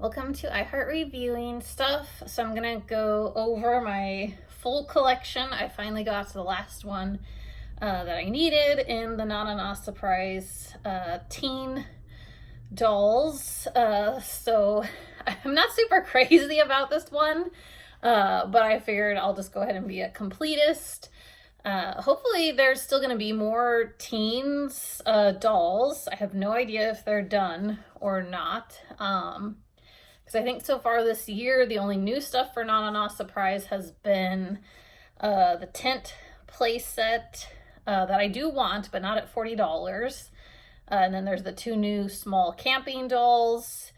Welcome to iHeart Reviewing Stuff. So I'm gonna go over my full collection. I finally got to the last one that I needed in the Na Surprise teen dolls. So I'm not super crazy about this one, but I figured I'll just go ahead and be a completist. Hopefully there's still going to be more teens dolls. I have no idea if they're done or not. Because I think so far this year, the only new stuff for Na Surprise has been the tent playset that I do want, but not at $40. And then there's the two new small camping dolls,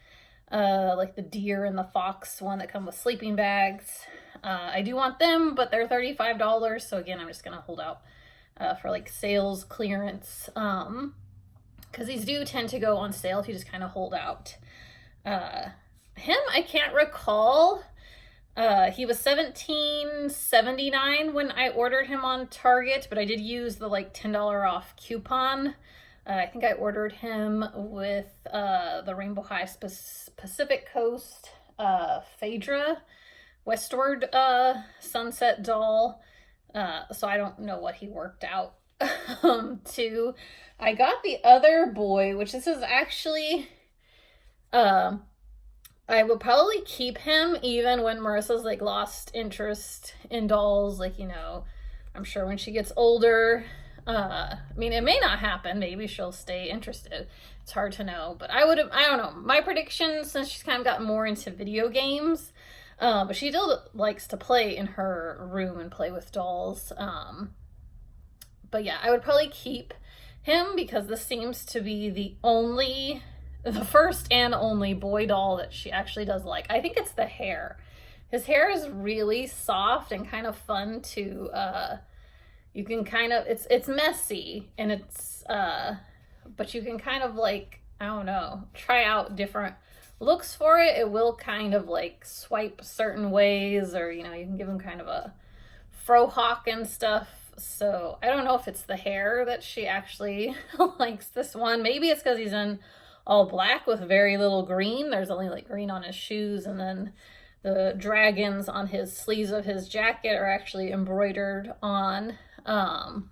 like the deer and the fox one that come with sleeping bags. I do want them, but they're $35. So again, I'm just going to hold out for like sales clearance. Because these do tend to go on sale if you just kind of hold out. Him, I can't recall. He was $17.79 when I ordered him on Target, but I did use the like $10 off coupon. I think I ordered him with the Rainbow High Pacific Coast Phaedra Westward Sunset doll. So I don't know what he worked out to. I got the other boy, which this is actually, I will probably keep him even when Marissa's like lost interest in dolls. Like, you know, I'm sure when she gets older, I mean, it may not happen. Maybe she'll stay interested. It's hard to know, but I don't know. My prediction, since she's kind of gotten more into video games, but she still likes to play in her room and play with dolls. But yeah, I would probably keep him because this seems to be the first and only boy doll that she actually does like. I think it's the hair. His hair is really soft and kind of fun to, you can kind of, it's messy and it's, but you can kind of like, I don't know, try out different looks for it. It will kind of like swipe certain ways, or, you know, you can give him kind of a frohawk and stuff. So I don't know if it's the hair that she actually likes this one. Maybe it's because he's in all black with very little green. There's only like green on his shoes, and then the dragons on his sleeves of his jacket are actually embroidered on. And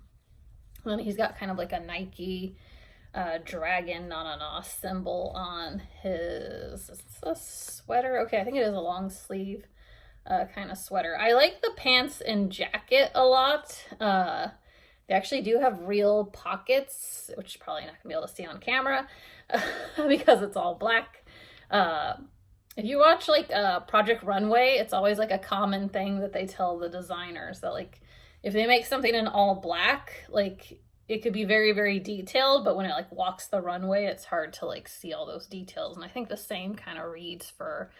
then he's got kind of like a Nike dragon na symbol on his, it's a sweater. Okay, I think it is a long sleeve kind of sweater. I like the pants and jacket a lot. They actually do have real pockets, which you're probably not gonna be able to see on camera because it's all black. If you watch like Project Runway, it's always like a common thing that they tell the designers that like if they make something in all black, like it could be very, very detailed, but when it like walks the runway, it's hard to like see all those details. And I think the same kind of reads for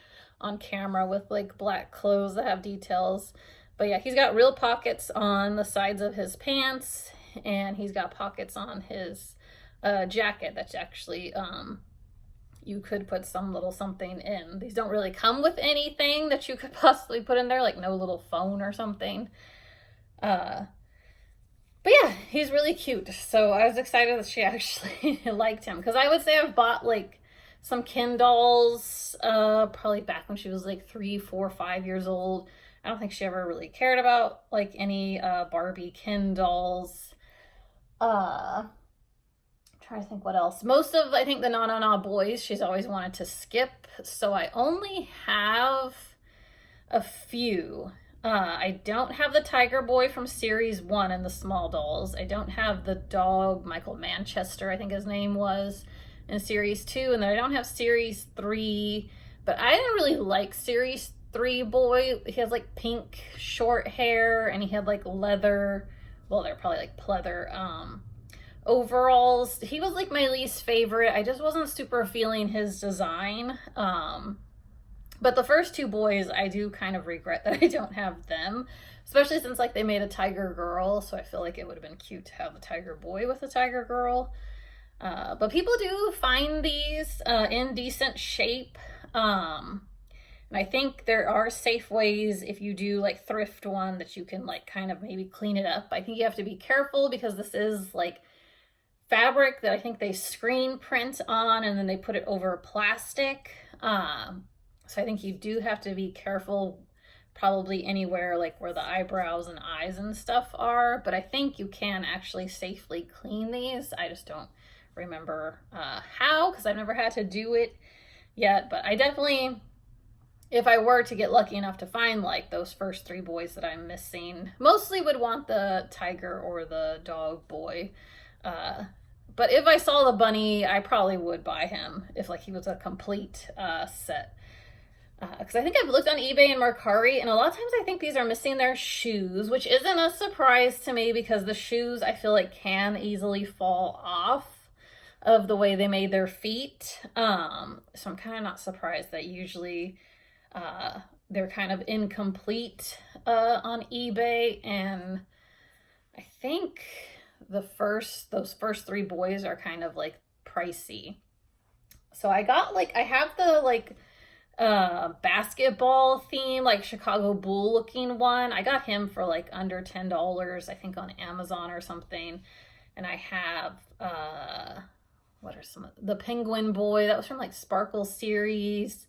on camera with like black clothes that have details. But yeah, he's got real pockets on the sides of his pants, and he's got pockets on his jacket that's actually, you could put some little something in. These don't really come with anything that you could possibly put in there, like no little phone or something. But yeah, he's really cute. So I was excited that she actually liked him, because I would say I've bought like some Ken dolls probably back when she was like 3, 4, 5 years old. I don't think she ever really cared about like any Barbie Ken dolls. I'm trying to think what else. Most of, I think, the Na boys she's always wanted to skip, so I only have a few. I don't have the Tiger Boy from Series 1 in the small dolls. I don't have the dog, Michael Manchester, I think his name was, in Series 2. And then I don't have Series 3. But I didn't really like Series 3 boy. He has like pink short hair, and he had like leather, well, they're probably like pleather overalls. He was like my least favorite. I just wasn't super feeling his design. But the first two boys, I do kind of regret that I don't have them, especially since like they made a Tiger Girl, so I feel like it would have been cute to have a Tiger Boy with a Tiger Girl. But people do find these in decent shape, and I think there are safe ways if you do like thrift one that you can like kind of maybe clean it up. I think you have to be careful because this is like fabric that I think they screen print on, and then they put it over plastic. So I think you do have to be careful probably anywhere like where the eyebrows and eyes and stuff are, but I think you can actually safely clean these. I just don't remember how, because I've never had to do it yet, but I definitely, if I were to get lucky enough to find like those first 3 boys that I'm missing, mostly would want the tiger or the dog boy. But if I saw the bunny, I probably would buy him if like he was a complete set. Because I think I've looked on eBay and Mercari, and a lot of times I think these are missing their shoes, which isn't a surprise to me because the shoes I feel like can easily fall off of the way they made their feet. So I'm kind of not surprised that usually they're kind of incomplete on eBay. And I think those first 3 boys are kind of like pricey. So I got like, I have the like basketball theme, like Chicago Bull looking one. I got him for like under $10, I think on Amazon or something. And I have what are some, the penguin boy that was from like Sparkle series.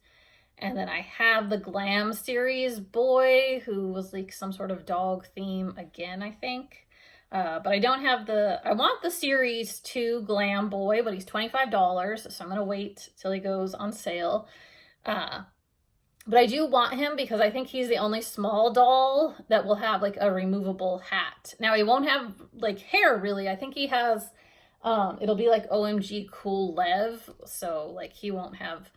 And then I have the Glam series boy who was like some sort of dog theme again, I think. But I don't have I want the series 2 Glam boy, but he's $25, so I'm gonna wait till he goes on sale. But I do want him because I think he's the only small doll that will have like a removable hat. Now he won't have like hair really. I think he has, it'll be like OMG Cool Lev. So like he won't have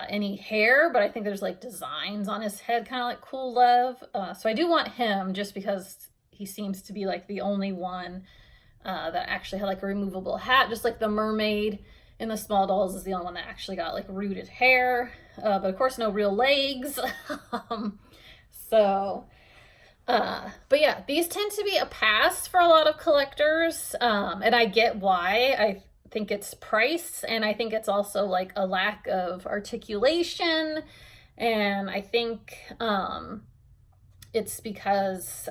any hair, but I think there's like designs on his head, kind of like Cool Lev. So I do want him just because he seems to be like the only one that actually had like a removable hat, just like the mermaid in the small dolls is the only one that actually got like rooted hair, but of course no real legs. But yeah, these tend to be a pass for a lot of collectors, and I get why. I think it's price, and I think it's also like a lack of articulation, and I think it's because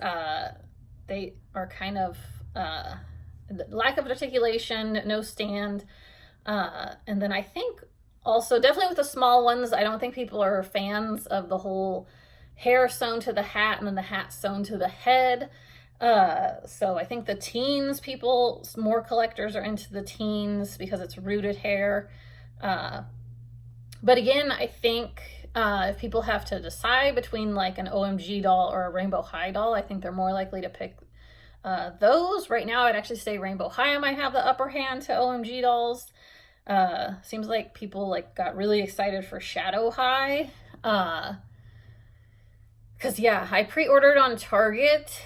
they are kind of lack of articulation, no stand. And then I think also definitely with the small ones, I don't think people are fans of the whole hair sewn to the hat and then the hat sewn to the head. So I think the teens more collectors are into the teens because it's rooted hair. But again, I think if people have to decide between like an OMG doll or a Rainbow High doll, I think they're more likely to pick those. Right now, I'd actually say Rainbow High might have the upper hand to OMG dolls. Seems like people like got really excited for Shadow High. Cause yeah, I pre-ordered on Target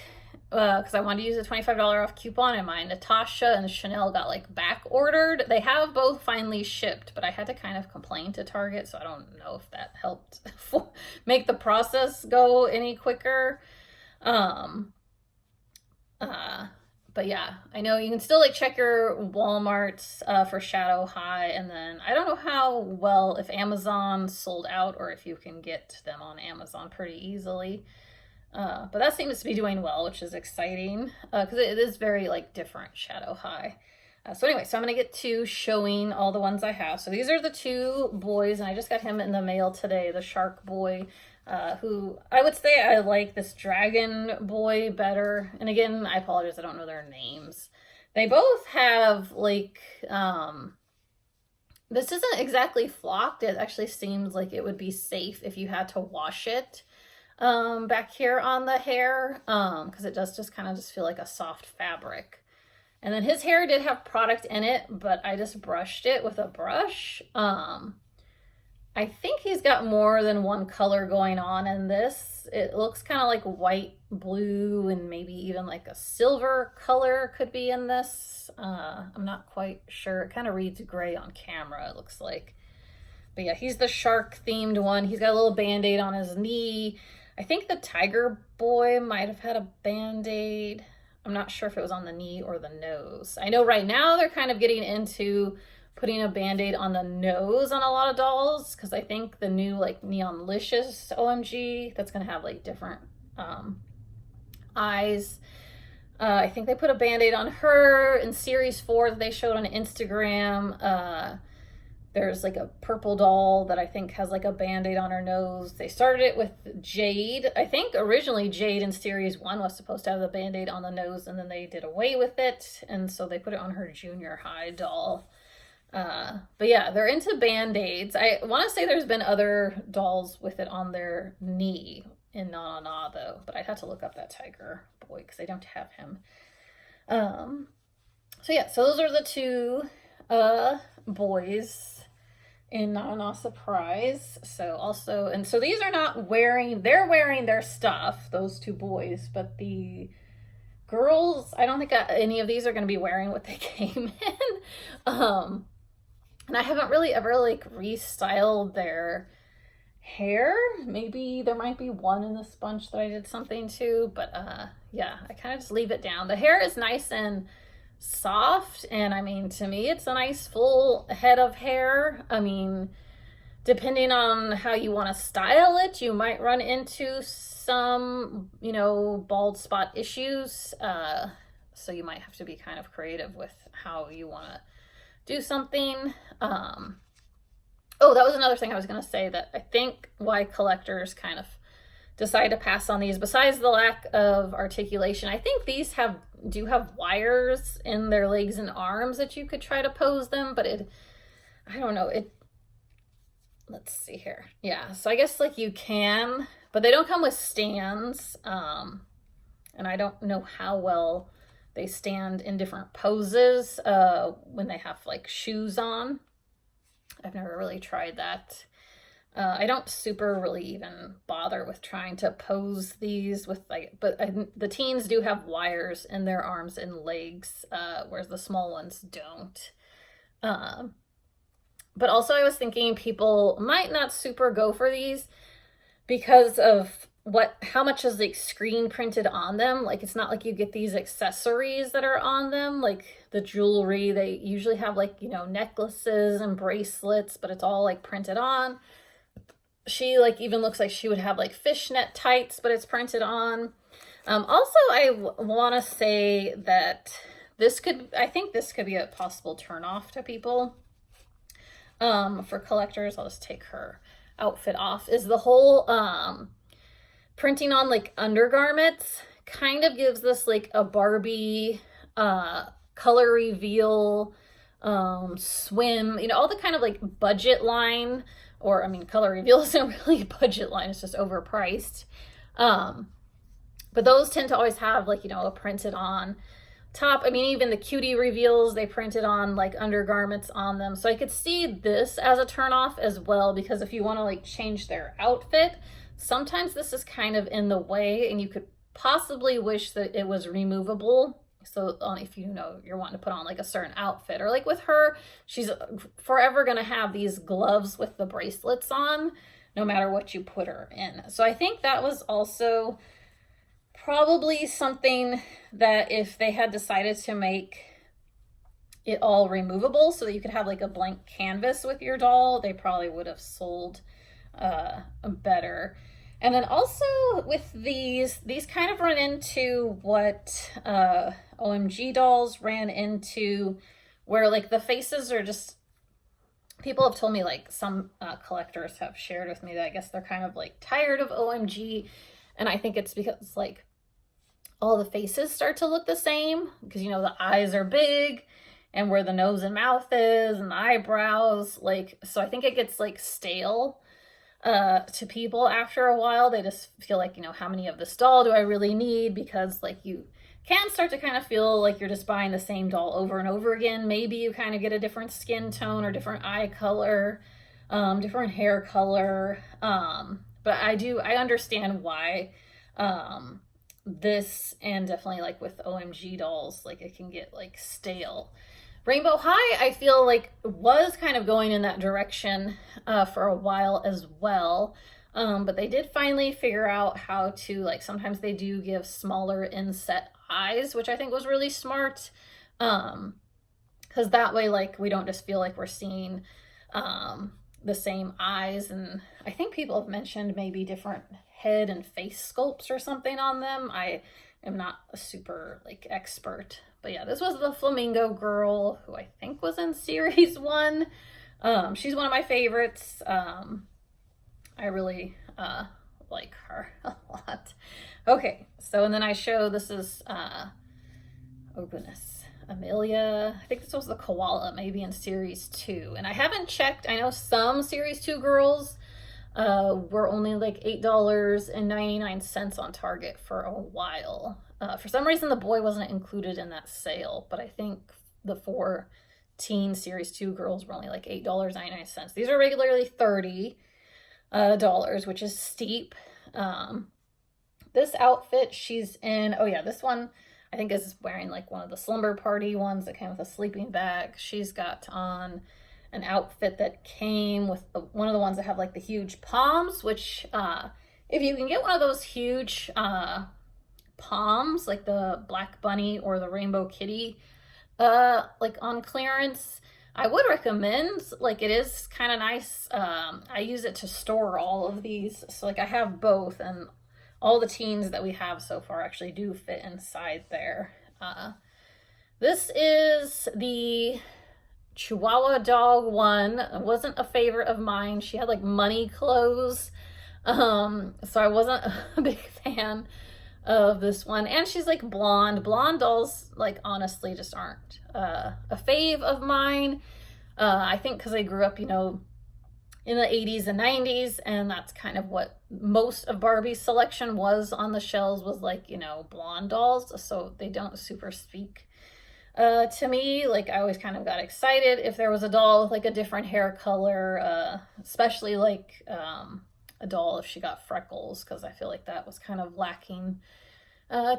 because I wanted to use a $25 off coupon, and my Natasha and Chanel got like back ordered. They have both finally shipped, but I had to kind of complain to Target, so I don't know if that helped make the process go any quicker. But yeah, I know you can still like check your Walmarts for Shadow High, and then I don't know how well, if Amazon sold out or if you can get them on Amazon pretty easily. But that seems to be doing well, which is exciting because it is very like different Shadow High. So anyway, so I'm going to get to showing all the ones I have. So these are the 2 boys, and I just got him in the mail today, the shark boy, who I would say I like this dragon boy better. And again, I apologize, I don't know their names. They both have like, this isn't exactly flocked. It actually seems like it would be safe if you had to wash it back here on the hair, because it does just kind of just feel like a soft fabric. And then his hair did have product in it, but I just brushed it with a brush. I think he's got more than one color going on in this. It looks kind of like white, blue, and maybe even like a silver color could be in this. I'm not quite sure. It kind of reads gray on camera, it looks like. But yeah, he's the shark themed one. He's got a little band-aid on his knee. I think the tiger boy might have had a band-aid. I'm not sure if it was on the knee or the nose. I know right now they're kind of getting into putting a band-aid on the nose on a lot of dolls, because I think the new like Neonlicious OMG, that's going to have like different eyes. I think they put a band-aid on her in series 4 that they showed on Instagram. There's like a purple doll that I think has like a band-aid on her nose. They started it with Jade. I think originally Jade in series 1 was supposed to have the band-aid on the nose, and then they did away with it, and so they put it on her junior high doll. But yeah, they're into band-aids. I want to say there's been other dolls with it on their knee in Na Na Na though, but I'd have to look up that tiger boy because I don't have him. So yeah, so those are the two boys in Na Na Na Surprise. So also, and so these are not wearing, they're wearing their stuff, those two boys, but the girls, I don't think any of these are going to be wearing what they came in. And I haven't really ever like restyled their hair. Maybe there might be one in this bunch that I did something to, but yeah, I kind of just leave it down. The hair is nice and soft, and I mean, to me it's a nice full head of hair. I mean, depending on how you want to style it, you might run into some, you know, bald spot issues, so you might have to be kind of creative with how you want to do something. Oh, that was another thing I was going to say, that I think why collectors kind of decide to pass on these, besides the lack of articulation, I think these do have wires in their legs and arms that you could try to pose them, but I don't know, let's see here. Yeah, so I guess like you can, but they don't come with stands, and I don't know how well they stand in different poses when they have like shoes on. I've never really tried that. I don't super really even bother with trying to pose these with like, but the teens do have wires in their arms and legs, whereas the small ones don't. But also I was thinking people might not super go for these because of how much is like screen printed on them. Like, it's not like you get these accessories that are on them, like the jewelry. They usually have like, you know, necklaces and bracelets, but it's all like printed on. She like even looks like she would have like fishnet tights, but it's printed on. Also, I want to say that I think this could be a possible turnoff to people. For collectors, I'll just take her outfit off, is the whole printing on like undergarments kind of gives this like a Barbie color reveal, swim, you know, all the kind of like budget line, or I mean, color reveal isn't really a budget line, it's just overpriced. But those tend to always have like, you know, a printed on top. I mean, even the cutie reveals, they printed on like undergarments on them. So I could see this as a turnoff as well, because if you want to like change their outfit, sometimes this is kind of in the way, and you could possibly wish that it was removable. So if you know you're wanting to put on like a certain outfit, or like with her, she's forever going to have these gloves with the bracelets on, no matter what you put her in. So I think that was also probably something that if they had decided to make it all removable so that you could have like a blank canvas with your doll, they probably would have sold better. And then also with these kind of run into what OMG dolls ran into, where like the faces are just, people have told me, like some collectors have shared with me that I guess they're kind of like tired of OMG, and I think it's because like all the faces start to look the same, because you know the eyes are big and where the nose and mouth is and the eyebrows, like, so I think it gets like stale to people after a while. They just feel like, you know, how many of this doll do I really need? Because like you can start to kind of feel like you're just buying the same doll over and over again. Maybe you kind of get a different skin tone or different eye color, different hair color. But I understand why this, and definitely like with OMG dolls, like it can get like stale. Rainbow High, I feel like was kind of going in that direction for a while as well. But they did finally figure out how to, like, sometimes they do give smaller inset eyes, which I think was really smart. Because that way, like, we don't just feel like we're seeing the same eyes. And I think people have mentioned maybe different head and face sculpts or something on them. I am not a super, like, expert. But yeah, this was the Flamingo Girl, who I think was in series 1. She's one of my favorites. I really like her a lot. Okay, so and then I show this is oh goodness, Amelia. I think this was the koala, maybe in series 2. And I haven't checked. I know some series 2 girls were only like $8.99 on Target for a while. For some reason, the boy wasn't included in that sale, but I think the 4 teen series 2 girls were only like $8.99. These are regularly $30, which is steep. This outfit she's in, oh yeah, this one I think is wearing like one of the Slumber Party ones that came with a sleeping bag. She's got on an outfit that came with one of the ones that have like the huge palms, which if you can get one of those huge palms, like the Black Bunny or the Rainbow Kitty, like on clearance, I would recommend. Like, it is kind of nice. I use it to store all of these, so like I have both, and all the teens that we have so far actually do fit inside there. This is the Chihuahua Dog one. It wasn't a favorite of mine. She had like money clothes, so I wasn't a big fan of this one. And she's like blonde. Blonde dolls, like, honestly just aren't a fave of mine. I think because I grew up, you know, in the 80s and 90s, and that's kind of what most of Barbie's selection was on the shelves, was like, you know, blonde dolls. So they don't super speak to me. Like, I always kind of got excited if there was a doll with like a different hair color, especially like a doll if she got freckles, because I feel like that was kind of lacking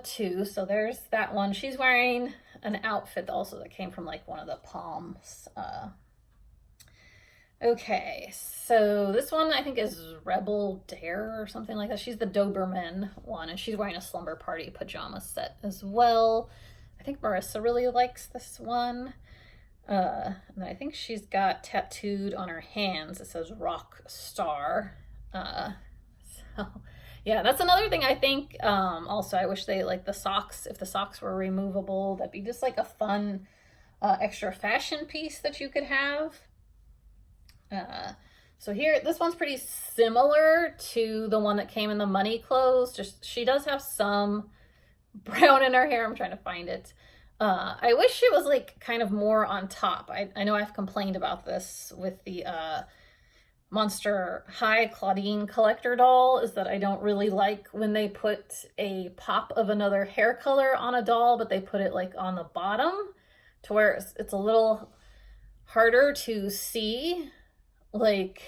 too. So there's that one. She's wearing an outfit also that came from like one of the palms. Okay, so this one I think is Rebel Dare or something like that. She's the Doberman one, and she's wearing a Slumber Party pajama set as well. I think Marissa really likes this one. And I think she's got tattooed on her hands, it says Rock Star. So yeah, that's another thing I think. Also, I wish they, like, the socks, if the socks were removable, that'd be just like a fun extra fashion piece that you could have. So here, this one's pretty similar to the one that came in the money clothes. Just, she does have some brown in her hair. I'm trying to find it. I wish it was like kind of more on top. I know I've complained about this with the Monster High Claudine collector doll, is that I don't really like when they put a pop of another hair color on a doll, but they put it like on the bottom to where it's a little harder to see. Like,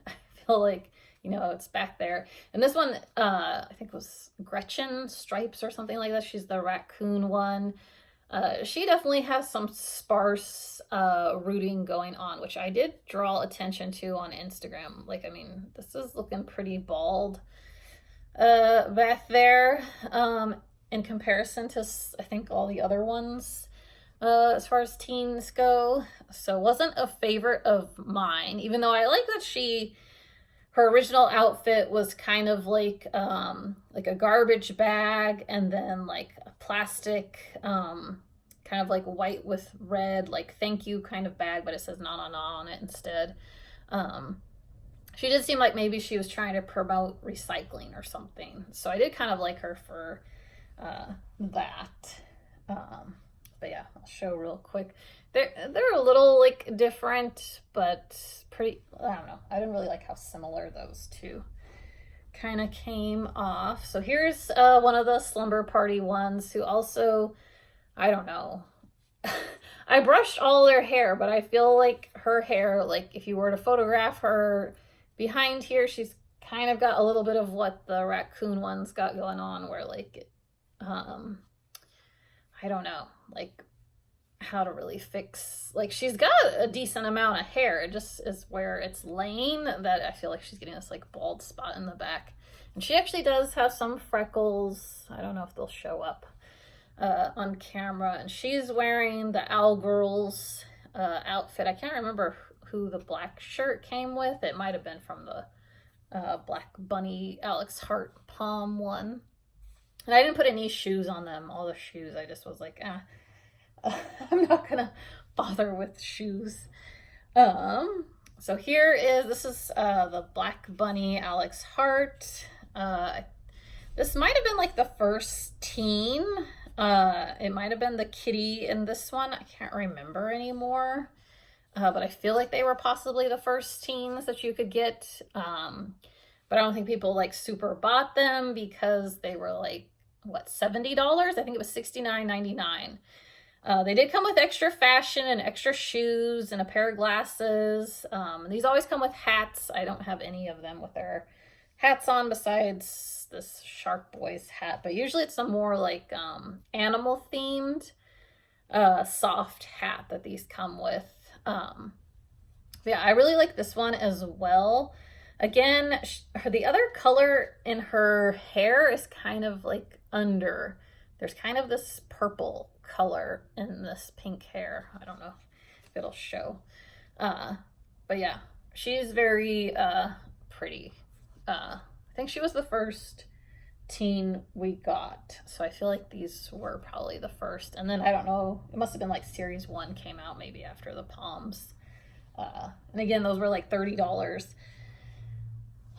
I feel like, you know, it's back there. And this one, I think it was Gretchen Stripes or something like that. She's the raccoon one. She definitely has some sparse rooting going on, which I did draw attention to on Instagram. Like, I mean, this is looking pretty bald back there in comparison to, I think, all the other ones. As far as teens go. So wasn't a favorite of mine, even though I like that her original outfit was kind of like a garbage bag, and then like a plastic, kind of like white with red, like thank you kind of bag, but it says na na na on it instead. She did seem like maybe she was trying to promote recycling or something. So I did kind of like her for that. But yeah, I'll show real quick. They're a little like different, but pretty, I don't know. I didn't really like how similar those two kind of came off. So here's one of the Slumber Party ones who also, I don't know. I brushed all their hair, but I feel like her hair, like if you were to photograph her behind here, she's kind of got a little bit of what the raccoon ones got going on, where like, I don't know, like how to really fix, like she's got a decent amount of hair. It just is where it's laying that I feel like she's getting this like bald spot in the back. And she actually does have some freckles. I don't know if they'll show up on camera. And she's wearing the Owlgirls outfit. I can't remember who the black shirt came with. It might have been from the Black Bunny Alex Hart palm one. And I didn't put any shoes on them, all the shoes. I just was like, I'm not gonna bother with shoes. So here is, this is the Black Bunny Alex Hart. This might have been like the first teen. It might have been the kitty in this one. I can't remember anymore. But I feel like they were possibly the first teens that you could get. But I don't think people like super bought them because they were like, what, $70? I think it was $69.99. They did come with extra fashion and extra shoes and a pair of glasses. These always come with hats. I don't have any of them with their hats on besides this Shark Boys hat. But usually it's a more like animal themed soft hat that these come with. Yeah, I really like this one as well. Again, the other color in her hair is kind of like under. There's kind of this purple color in this pink hair. I don't know if it'll show. But yeah, she's very pretty. I think she was the first teen we got. So I feel like these were probably the first. And then I don't know, it must have been like series 1 came out maybe after the Palms. And again, those were like $30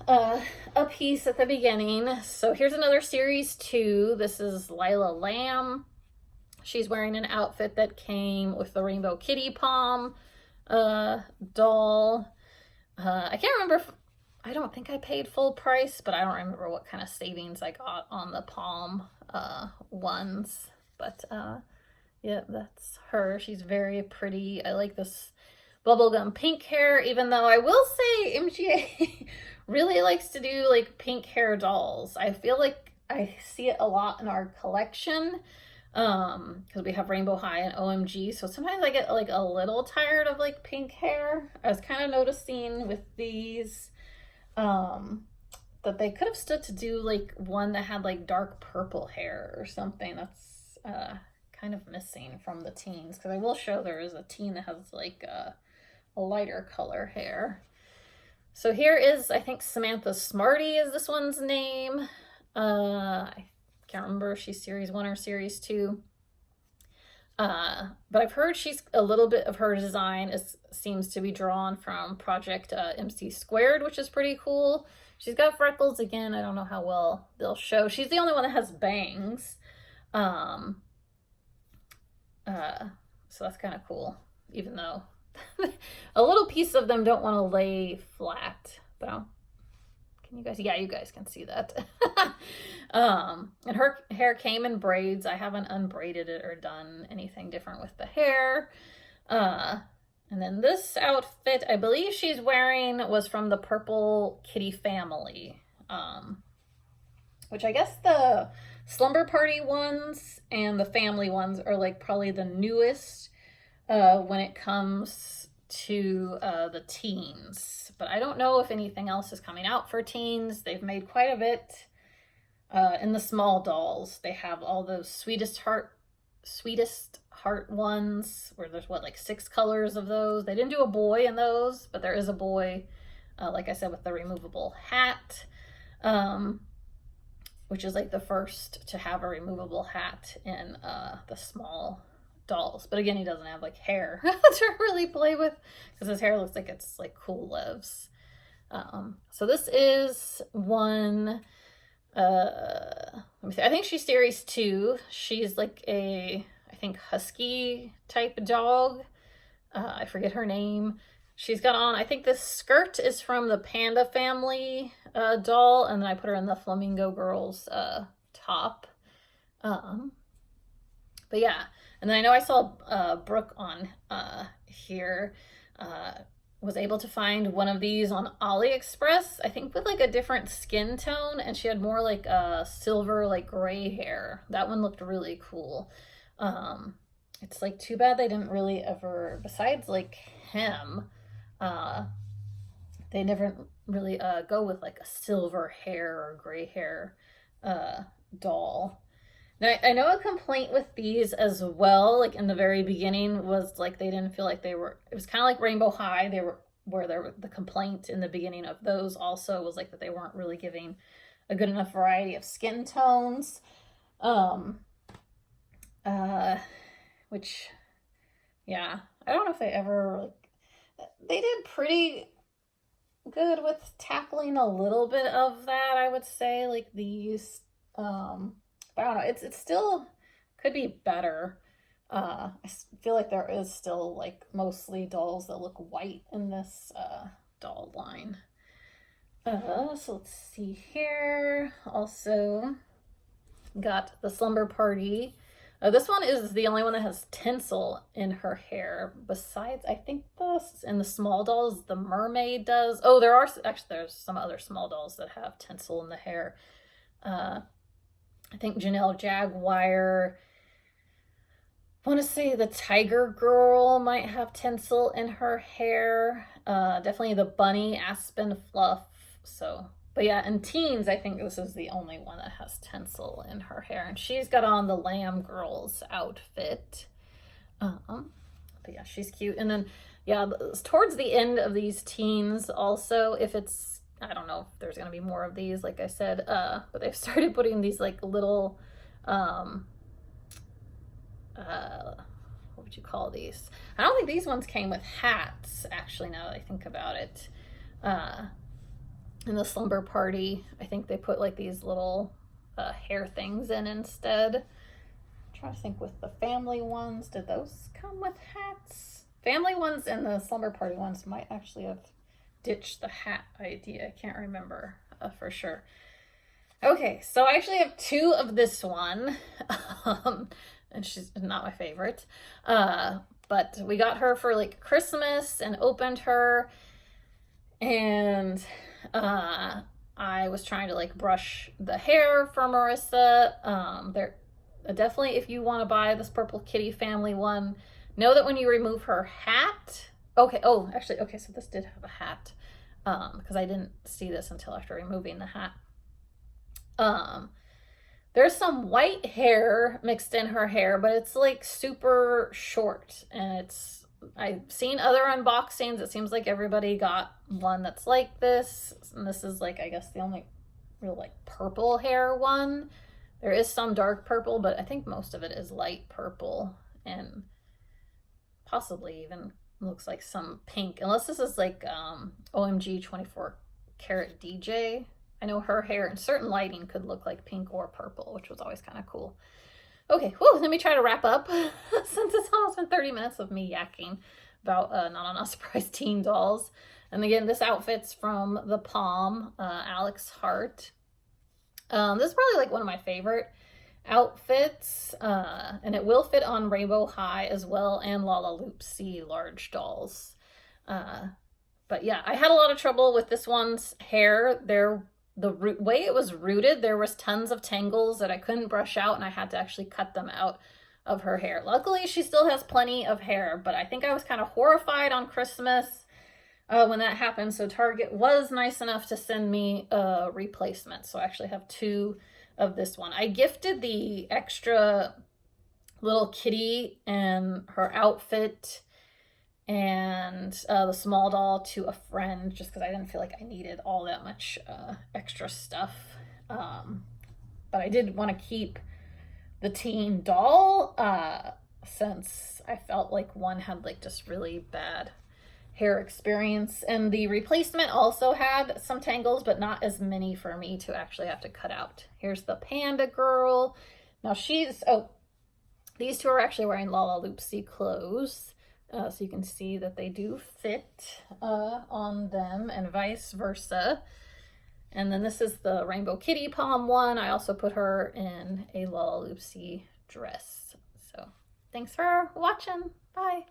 a piece at the beginning. So here's another series 2. This is Lila Lamb. She's wearing an outfit that came with the Rainbow Kitty Palm doll. I can't remember if, I don't think I paid full price, but I don't remember what kind of savings I got on the Palm ones. But yeah, that's her. She's very pretty. I like this bubblegum pink hair, even though I will say MGA really likes to do like pink hair dolls. I feel like I see it a lot in our collection because we have Rainbow High and OMG. So sometimes I get like a little tired of like pink hair. I was kind of noticing with these that they could have stood to do like one that had like dark purple hair or something. That's kind of missing from the teens, because I will show there is a teen that has like a lighter color hair. So here is, I think Samantha Smarty is this one's name. I can't remember if she's series 1 or series 2. But I've heard she's a little bit of her design seems to be drawn from Project MC Squared, which is pretty cool. She's got freckles again. I don't know how well they'll show. She's the only one that has bangs. So that's kind of cool, even though a little piece of them don't want to lay flat. But can you guys? Yeah, you guys can see that. And her hair came in braids. I haven't unbraided it or done anything different with the hair. And then this outfit, I believe she's wearing, was from the Purple Kitty family. Which I guess the Slumber Party ones and the family ones are like probably the newest when it comes to the teens. But I don't know if anything else is coming out for teens. They've made quite a bit. In the small dolls, they have all those sweetest heart ones where there's what, like 6 colors of those. They didn't do a boy in those, but there is a boy, like I said, with the removable hat, which is like the first to have a removable hat in the small dolls. But again, he doesn't have like hair to really play with, because his hair looks like it's like cool lives. So this is one, let me see. I think she's series 2. She's like a, I think, husky type dog. I forget her name. She's got on, I think this skirt is from the Panda family doll, and then I put her in the Flamingo Girls top. But yeah, and then I know I saw Brooke on here. Was able to find one of these on AliExpress, I think with like a different skin tone, and she had more like silver, like gray hair. That one looked really cool. It's like too bad they didn't really ever, besides like him, they never really go with like a silver hair or gray hair doll. Now, I know a complaint with these as well, like in the very beginning, was like they didn't feel like they were, it was kind of like Rainbow High, they were, where there the complaint in the beginning of those also was like that they weren't really giving a good enough variety of skin tones. Which, yeah, I don't know if they ever, like, they did pretty good with tackling a little bit of that, I would say, like these. But I don't know, it's still could be better. I feel like there is still like mostly dolls that look white in this doll line. So let's see here. Also got the Slumber Party. This one is the only one that has tinsel in her hair. Besides, I think in the small dolls, the mermaid does. Oh, there's some other small dolls that have tinsel in the hair. I think Janelle Jaguar. I want to say the Tiger Girl might have tinsel in her hair. Definitely the Bunny Aspen Fluff. So, but yeah, in teens, I think this is the only one that has tinsel in her hair. And she's got on the Lamb Girl's outfit. But yeah, she's cute. And then, yeah, towards the end of these teens also, if it's, I don't know if there's going to be more of these, like I said, but they've started putting these like little, what would you call these? I don't think these ones came with hats, actually, now that I think about it. In the Slumber Party, I think they put like these little hair things in instead. I'm trying to think with the family ones, did those come with hats? Family ones and the Slumber Party ones might actually have ditched the hat idea. I can't remember for sure. Okay, so I actually have two of this one. And she's not my favorite. But we got her for like Christmas and opened her. And I was trying to like brush the hair for Marissa. There definitely, if you want to buy this Purple Kitty family one, know that when you remove her hat, okay, oh, actually, okay, so this did have a hat, because I didn't see this until after removing the hat. There's some white hair mixed in her hair, but it's like super short, and I've seen other unboxings. It seems like everybody got one that's like this, and this is like, I guess, the only real like purple hair one. There is some dark purple, but I think most of it is light purple, and possibly even looks like some pink, unless this is like OMG 24 karat DJ. I know her hair in certain lighting could look like pink or purple, which was always kind of cool. Okay, whew, let me try to wrap up since it's almost been 30 minutes of me yakking about Not a Surprise teen dolls. And again, this outfit's from the Palm, Alex Hart. This is probably like one of my favorite outfits, and it will fit on Rainbow High as well and Lala Loopsy large dolls. But yeah, I had a lot of trouble with this one's hair. The way it was rooted, there was tons of tangles that I couldn't brush out, and I had to actually cut them out of her hair. Luckily, she still has plenty of hair, but I think I was kind of horrified on Christmas when that happened. So Target was nice enough to send me a replacement. So I actually have two of this one. I gifted the extra little kitty and her outfit and the small doll to a friend, just because I didn't feel like I needed all that much extra stuff. But I did want to keep the teen doll since I felt like one had like just really bad hair experience, and the replacement also had some tangles, but not as many for me to actually have to cut out. Here's the Panda Girl. Now these two are actually wearing Lala Loopsy clothes. So you can see that they do fit on them and vice versa. And then this is the Rainbow Kitty Palm one. I also put her in a Lala Loopsy dress. So thanks for watching. Bye.